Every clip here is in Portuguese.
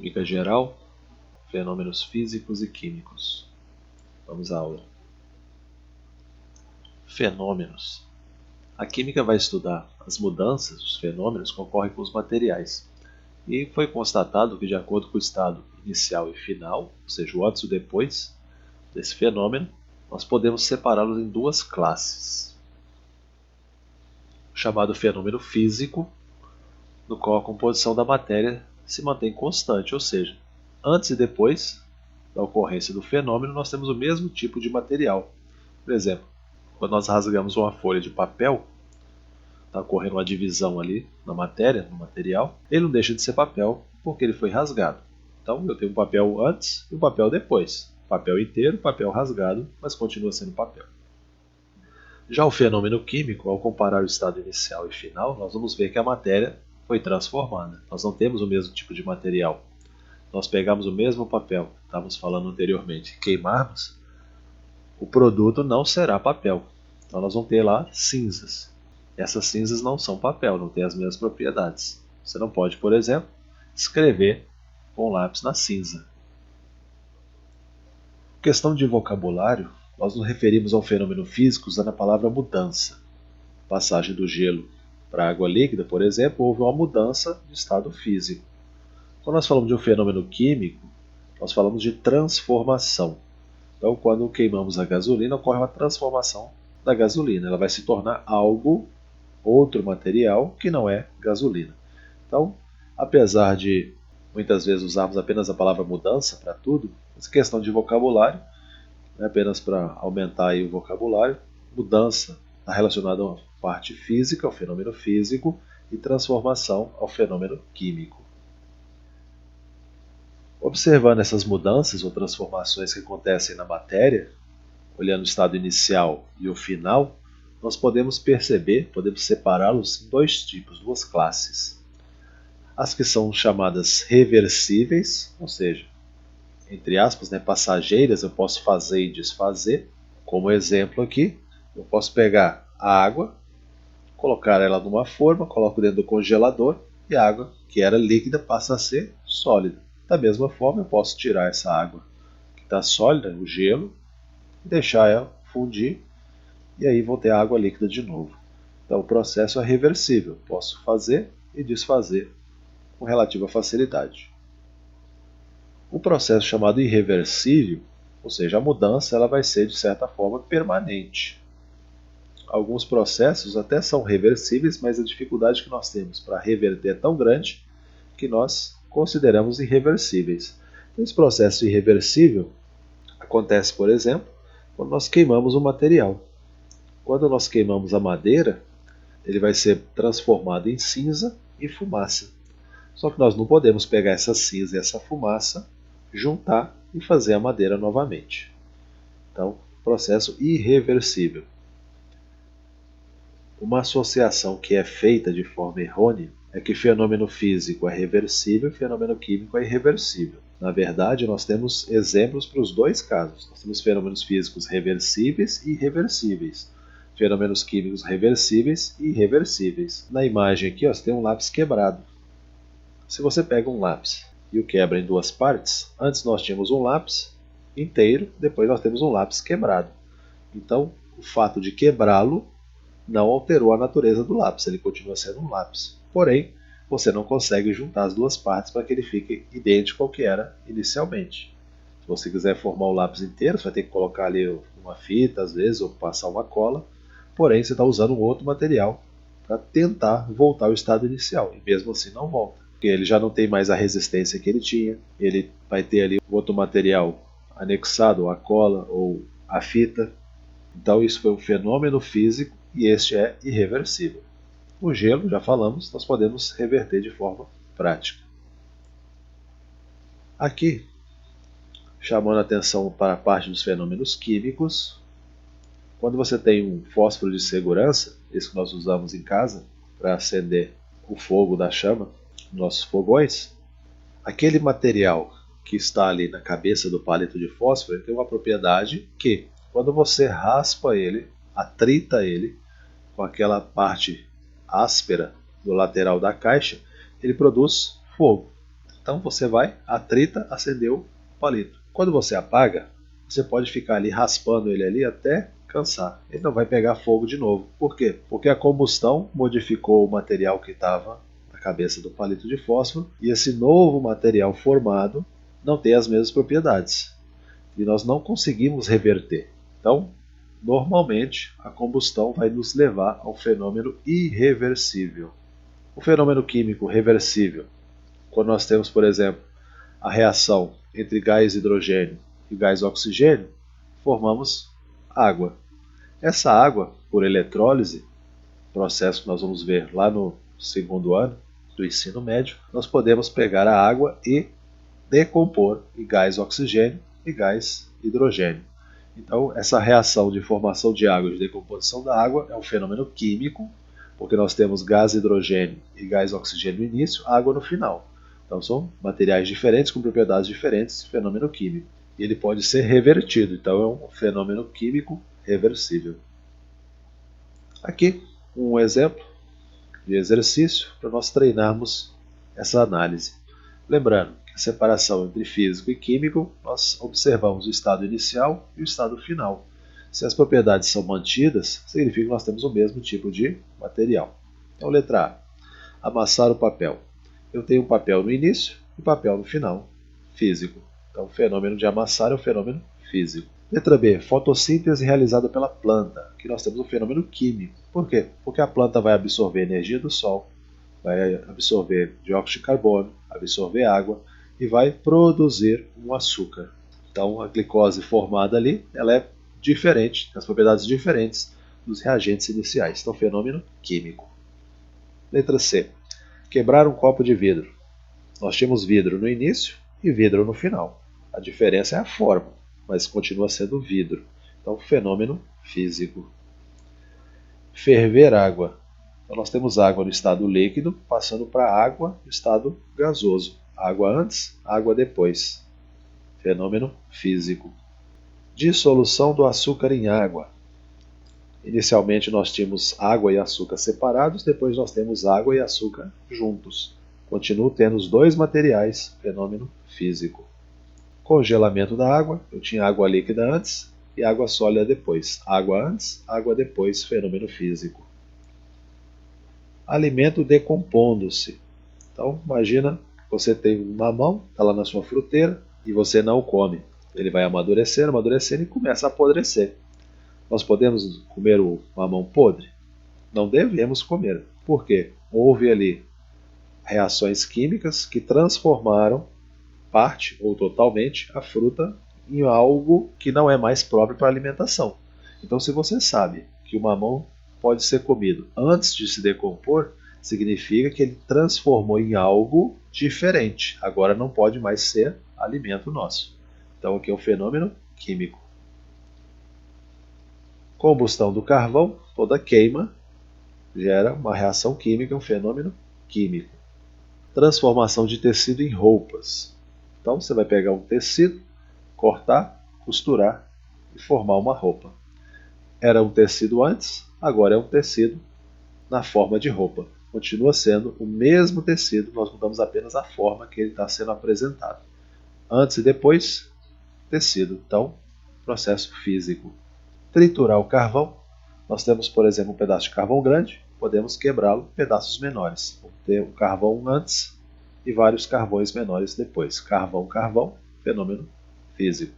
Química geral, fenômenos físicos e químicos. Vamos à aula. Fenômenos. A química vai estudar as mudanças, os fenômenos que ocorrem com os materiais. E foi constatado que, de acordo com o estado inicial e final, ou seja, o antes e o depois desse fenômeno, nós podemos separá-los em duas classes. O chamado fenômeno físico, no qual a composição da matéria se mantém constante, ou seja, antes e depois da ocorrência do fenômeno, nós temos o mesmo tipo de material. Por exemplo, quando nós rasgamos uma folha de papel, está ocorrendo uma divisão ali na matéria, no material, ele não deixa de ser papel porque ele foi rasgado. Então eu tenho um papel antes e um papel depois. Papel inteiro, papel rasgado, mas continua sendo papel. Já o fenômeno químico, ao comparar o estado inicial e final, nós vamos ver que a matéria foi transformada. Nós não temos o mesmo tipo de material. Nós pegamos o mesmo papel, estávamos falando anteriormente, queimarmos, o produto não será papel. Então nós vamos ter lá cinzas. Essas cinzas não são papel, não têm as mesmas propriedades. Você não pode, por exemplo, escrever com lápis na cinza. Questão de vocabulário, nós nos referimos ao fenômeno físico usando a palavra mudança. Passagem do gelo para a água líquida, por exemplo, houve uma mudança de estado físico. Quando nós falamos de um fenômeno químico, nós falamos de transformação. Então, quando queimamos a gasolina, ocorre uma transformação da gasolina. Ela vai se tornar algo, outro material, que não é gasolina. Então, apesar de muitas vezes usarmos apenas a palavra mudança para tudo, essa questão de vocabulário, apenas para aumentar aí o vocabulário, mudança está relacionada à parte física, ao fenômeno físico, e transformação ao fenômeno químico. Observando essas mudanças ou transformações que acontecem na matéria, olhando o estado inicial e o final, nós podemos perceber, podemos separá-los em dois tipos, duas classes. As que são chamadas reversíveis, ou seja, entre aspas, passageiras, eu posso fazer e desfazer. Como exemplo aqui, eu posso pegar a água, colocar ela numa forma, coloco dentro do congelador e a água que era líquida passa a ser sólida. Da mesma forma, eu posso tirar essa água que está sólida, o gelo, e deixar ela fundir, e aí vou ter a água líquida de novo. Então o processo é reversível, posso fazer e desfazer com relativa facilidade. O processo chamado irreversível, ou seja, a mudança, ela vai ser de certa forma permanente. Alguns processos até são reversíveis, mas a dificuldade que nós temos para reverter é tão grande que nós consideramos irreversíveis. Então, esse processo irreversível acontece, por exemplo, quando nós queimamos um material. Quando nós queimamos a madeira, ele vai ser transformado em cinza e fumaça. Só que nós não podemos pegar essa cinza e essa fumaça, juntar e fazer a madeira novamente. Então, processo irreversível. Uma associação que é feita de forma errônea é que fenômeno físico é reversível e fenômeno químico é irreversível. Na verdade, nós temos exemplos para os dois casos. Nós temos fenômenos físicos reversíveis e irreversíveis. Fenômenos químicos reversíveis e irreversíveis. Na imagem aqui, você tem um lápis quebrado. Se você pega um lápis e o quebra em duas partes, antes nós tínhamos um lápis inteiro, depois nós temos um lápis quebrado. Então, o fato de quebrá-lo não alterou a natureza do lápis, ele continua sendo um lápis. Porém, você não consegue juntar as duas partes para que ele fique idêntico ao que era inicialmente. Se você quiser formar o lápis inteiro, você vai ter que colocar ali uma fita, às vezes, ou passar uma cola. Porém, você está usando um outro material para tentar voltar ao estado inicial, e mesmo assim não volta. Porque ele já não tem mais a resistência que ele tinha, ele vai ter ali outro material anexado, a cola ou a fita. Então isso foi um fenômeno físico e este é irreversível. O gelo, já falamos, nós podemos reverter de forma prática. Aqui, chamando a atenção para a parte dos fenômenos químicos, quando você tem um fósforo de segurança, esse que nós usamos em casa para acender o fogo da chama, nossos fogões, aquele material que está ali na cabeça do palito de fósforo tem uma propriedade que, quando você raspa ele, atrita ele com aquela parte áspera do lateral da caixa, ele produz fogo. Então você vai, atrita, acendeu o palito. Quando você apaga, você pode ficar ali raspando ele ali até cansar. Ele não vai pegar fogo de novo. Por quê? Porque a combustão modificou o material que estava na cabeça do palito de fósforo e esse novo material formado não tem as mesmas propriedades. E nós não conseguimos reverter. Então, normalmente, a combustão vai nos levar ao fenômeno irreversível. O fenômeno químico reversível, quando nós temos, por exemplo, a reação entre gás hidrogênio e gás oxigênio, formamos água. Essa água, por eletrólise, processo que nós vamos ver lá no segundo ano do ensino médio, nós podemos pegar a água e decompor em gás oxigênio e gás hidrogênio. Então, essa reação de formação de água e de decomposição da água é um fenômeno químico, porque nós temos gás hidrogênio e gás oxigênio no início, água no final. Então, são materiais diferentes com propriedades diferentes, fenômeno químico. E ele pode ser revertido, então é um fenômeno químico reversível. Aqui, um exemplo de exercício para nós treinarmos essa análise. Lembrando que a separação entre físico e químico, nós observamos o estado inicial e o estado final. Se as propriedades são mantidas, significa que nós temos o mesmo tipo de material. Então, letra A, amassar o papel. Eu tenho um papel no início e papel no final, físico. Então, o fenômeno de amassar é um fenômeno físico. Letra B, fotossíntese realizada pela planta. Aqui nós temos um fenômeno químico. Por quê? Porque a planta vai absorver energia do sol, vai absorver dióxido de carbono, absorver água e vai produzir um açúcar. Então, a glicose formada ali, ela é diferente, tem as propriedades diferentes dos reagentes iniciais. Então, fenômeno químico. Letra C, quebrar um copo de vidro. Nós tínhamos vidro no início e vidro no final. A diferença é a forma, mas continua sendo vidro. Então, fenômeno físico. Ferver água. Então, nós temos água no estado líquido, passando para água no estado gasoso. Água antes, água depois. Fenômeno físico. Dissolução do açúcar em água. Inicialmente nós tínhamos água e açúcar separados, depois nós temos água e açúcar juntos. Continuo tendo os dois materiais, fenômeno físico. Congelamento da água, eu tinha água líquida antes e água sólida depois. Água antes, água depois, fenômeno físico. Alimento decompondo-se. Então, imagina, você tem um mamão, está lá na sua fruteira e você não o come. Ele vai amadurecendo, amadurecendo e começa a apodrecer. Nós podemos comer o mamão podre? Não devemos comer. Por quê? Houve ali reações químicas que transformaram parte ou totalmente a fruta em algo que não é mais próprio para alimentação. Então, se você sabe que o mamão pode ser comido antes de se decompor, significa que ele transformou em algo diferente. Agora não pode mais ser alimento nosso. Então, aqui é um fenômeno químico. Combustão do carvão, toda queima gera uma reação química, um fenômeno químico. Transformação de tecido em roupas. Então você vai pegar um tecido, cortar, costurar e formar uma roupa. Era um tecido antes, agora é um tecido na forma de roupa. Continua sendo o mesmo tecido, nós mudamos apenas a forma que ele está sendo apresentado. Antes e depois, tecido. Então, processo físico. Triturar o carvão. Nós temos, por exemplo, um pedaço de carvão grande, podemos quebrá-lo em pedaços menores. Vamos ter um carvão antes e vários carvões menores depois. Carvão, carvão, fenômeno físico.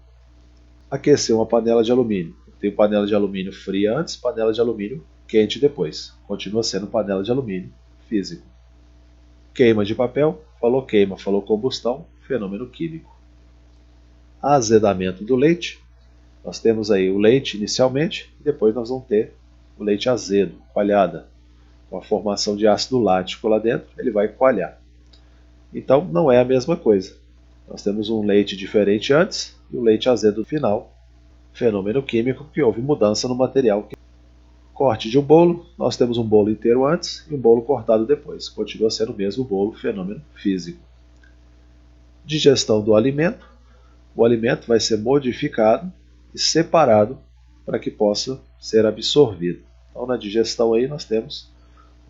Aquecer uma panela de alumínio. Tem panela de alumínio fria antes, panela de alumínio quente depois. Continua sendo panela de alumínio físico. Queima de papel, falou queima, falou combustão, fenômeno químico. Azedamento do leite. Nós temos aí o leite inicialmente, e depois nós vamos ter o leite azedo, coalhada. Com a formação de ácido lático lá dentro, ele vai coalhar. Então, não é a mesma coisa. Nós temos um leite diferente antes e o leite azedo no final. Fenômeno químico que houve mudança no material. Corte de um bolo, nós temos um bolo inteiro antes e um bolo cortado depois. Continua sendo o mesmo bolo, fenômeno físico. Digestão do alimento. O alimento vai ser modificado e separado para que possa ser absorvido. Então, na digestão aí nós temos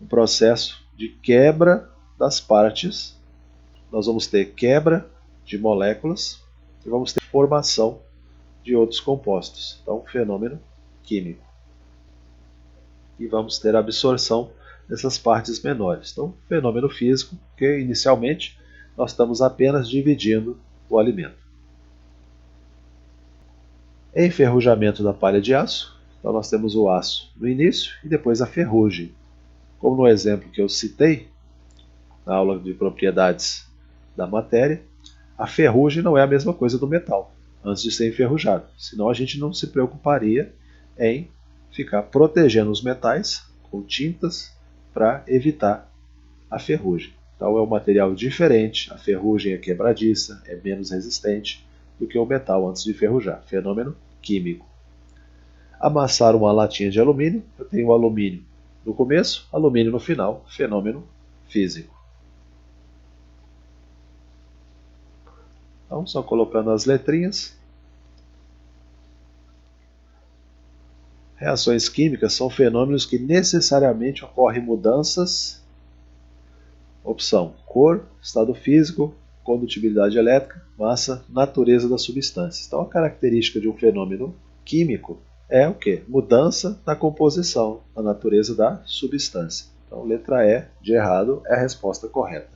um processo de quebra das partes nós vamos ter quebra de moléculas e vamos ter formação de outros compostos. Então, fenômeno químico. E vamos ter absorção dessas partes menores. Então, fenômeno físico, que inicialmente nós estamos apenas dividindo o alimento. Enferrujamento da palha de aço. Então, nós temos o aço no início e depois a ferrugem. Como no exemplo que eu citei, na aula de propriedades da matéria, a ferrugem não é a mesma coisa do metal, antes de ser enferrujado. Senão a gente não se preocuparia em ficar protegendo os metais com tintas para evitar a ferrugem. Então é um material diferente, a ferrugem é quebradiça, é menos resistente do que o metal antes de enferrujar. Fenômeno químico. Amassar uma latinha de alumínio, eu tenho o alumínio no começo, alumínio no final, fenômeno físico. Então, só colocando as letrinhas. Reações químicas são fenômenos que necessariamente ocorrem mudanças. Opção: cor, estado físico, condutibilidade elétrica, massa, natureza das substâncias. Então, a característica de um fenômeno químico é o quê? Mudança na composição, na natureza da substância. Então, letra E de errado é a resposta correta.